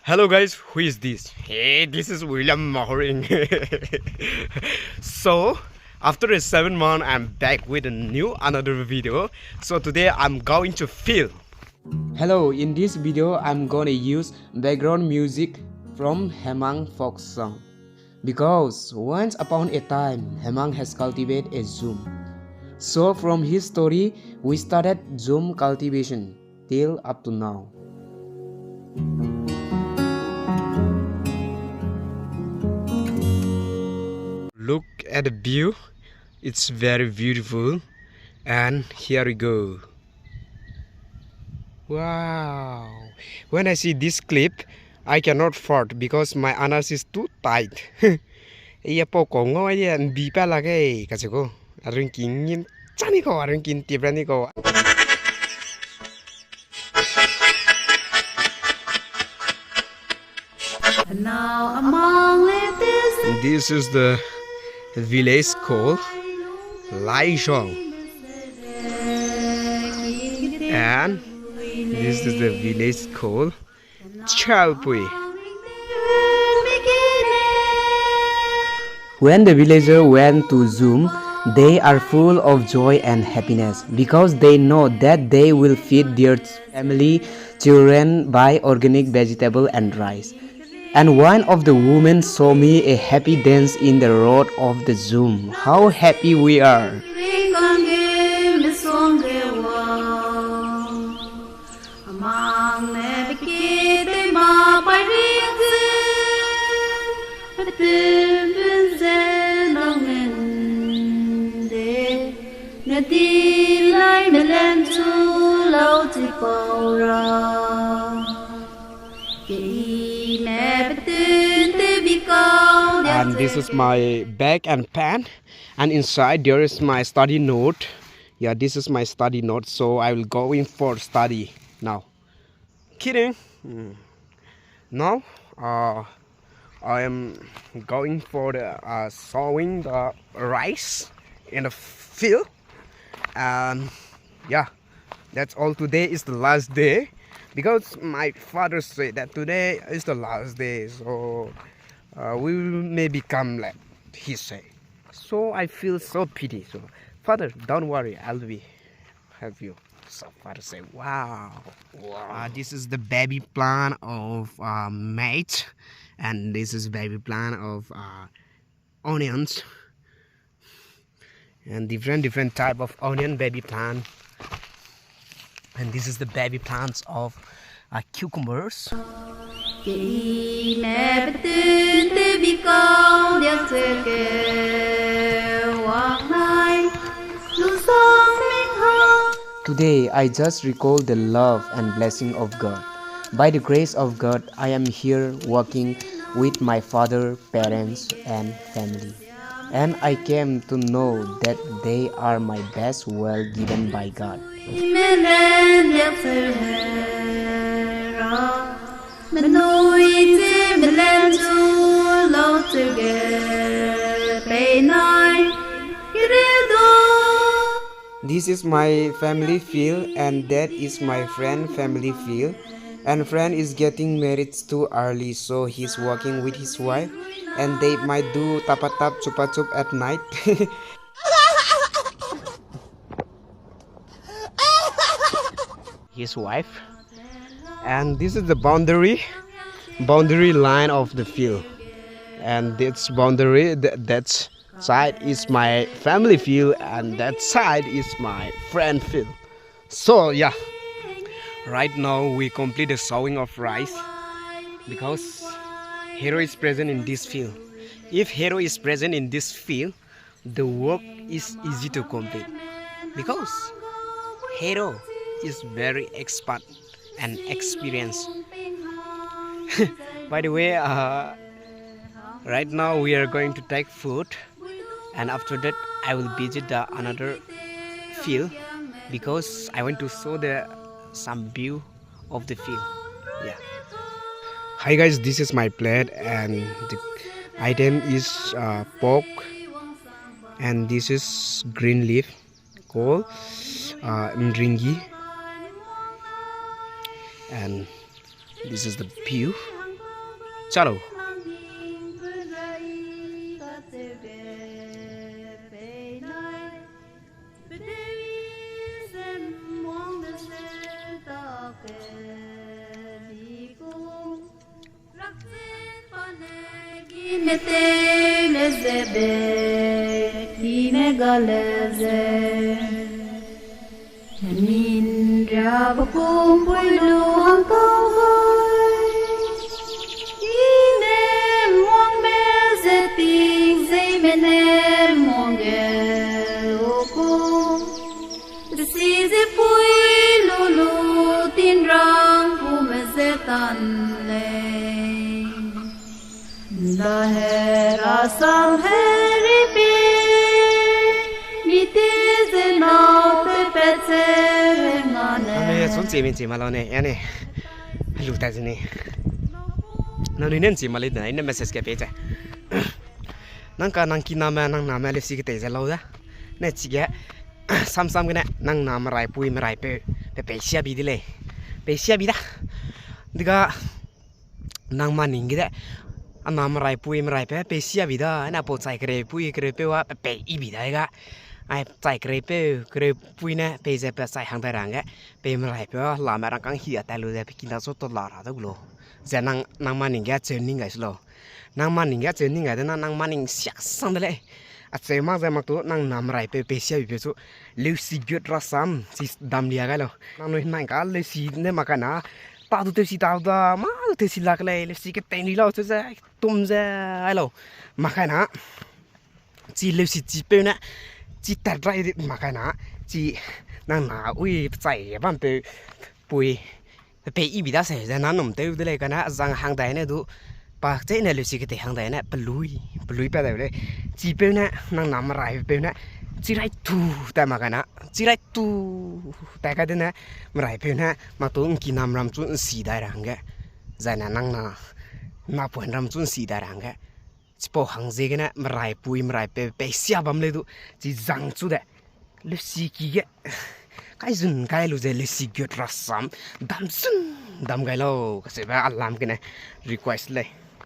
Hello guys, who is this? Hey, this is William Mohoring. So, after a 7 month, I'm back with another video. So today I'm going to film. Hello, in this video I'm gonna use background music from Hemang folk song. Because once upon a time, Hemang has cultivated a Jhum. So from his story, we started Jhum cultivation till up to now. Look at the view, it's very beautiful, and here we go. Wow, when I see this clip, I cannot fart because my anus is too tight. Iya pokok ngoy yan bipa lagi kasi ko. Aring kingin chani ko, aring kintibrani ko. Now among this is the village called ladelei, and this is the village called Cultivation. When the villagers went to Jhum, they are full of joy and happiness because they know that they will feed their family children by organic vegetable and rice. And one of the women saw me a happy dance in the road of the Jhum. How happy we are! And this is my bag and pen, and inside there is my study note. Yeah, this is my study note, so I will go in for study now. Kidding. Now I am going for the sowing the rice in the field, and yeah, that's all. Today is the last day because my father said that today is the last day, so we may become like he say. So I feel so pity. So father, don't worry, I'll be help you. So father say, wow. This is the baby plant of maize, and this is baby plant of onions, and different type of onion baby plant. And this is the baby plants of cucumbers. Today I just recall the love and blessing of God. By the grace of God, I am here working with my father, parents and family. And I came to know that they are my best well given by God. This is my family field, and that is my friend family field. And friend is getting married too early, so he's working with his wife, and they might do tap-tap chupa-chup at night. His wife. And this is the boundary line of the field, and this boundary, that side is my family field, and that side is my friend field. So yeah, right now we complete the sowing of rice because hero is present in this field. If hero is present in this field, the work is easy to complete because hero is very expert and experienced. By the way, right now we are going to take food, and after that I will visit another field because I want to show some view of the field. Yeah. Hi guys, this is my plate, and the item is pork, and this is green leaf called mringi, and this is the view. chalo Min rab kum pulu hang kawai Ine mong me zeting zay mener mong geloko Si ze pui lulu tin rang kum zetan le Da her asam heri pe Nite ze na anh xuống chỉ mình chỉ mà lo này anh này lụt tay này nó nên chỉ mà lấy này nên message cái bây giờ năng cả năng kia nam năng lấy xí cái tay ra lâu đó này chỉ cái sam cái này năng nam rai pui mà rai pe xia bị đi lệ pe xia bị đó đi cả năng mà nín cái đấy anh nam rai pui mà rai pe xia bị đó anh nào bộ chạy cái pui cái pe wa pe y bị đấy cả ai chạy cái pui nè bây giờ bây chạy hàng đại ràng cái bây giờ lại bây giờ làm mà đang căng hiểu tại lúc đấy kinh tế số tốt là đó luôn giờ năng mà những cái chuyện những cái số năng mà những cái chuyện những cái đó năng mà những sắc sang đấy à chơi mà tụi năng nằm lại bây giờ bây giờ lưu sĩ giật ra sam chỉ đam lia cái lo năng nói năng cái lưu sĩ nên mà cái nào tao tụi sĩ tao đó mà tụi sĩ là cái lưu sĩ cái tên đi lo tụi ra tum ra ai lo mà cái nào chỉ lưu sĩ chỉ bây nè chỉ đặt ra mà cái nào chỉ năng nào ui chạy bằng từ bùi bị ý bị đá xảy ra nó nằm từ đây cái nào rằng hàng đại này đủ bà chế này lưu sĩ cái hàng đại này bului bây giờ đây chỉ bây nè năng nằm lại bây nè chỉ lại tu tại mà cái nào chỉ lại tu tại cái này mà lại bây nè mà tôi chỉ nằm làm chuyện xì đại rằng cái giờ này năng nào mà buồn làm chuyện xì đại rằng cái chỉ bảo hàng gì cái này mà lại bùi mà lại bây xia bấm lên đủ chỉ rằng chút đấy lưu sĩ cái dùn cái lưu lưu sĩ giật ra sắm đam cái lo cái gì vậy làm cái này request này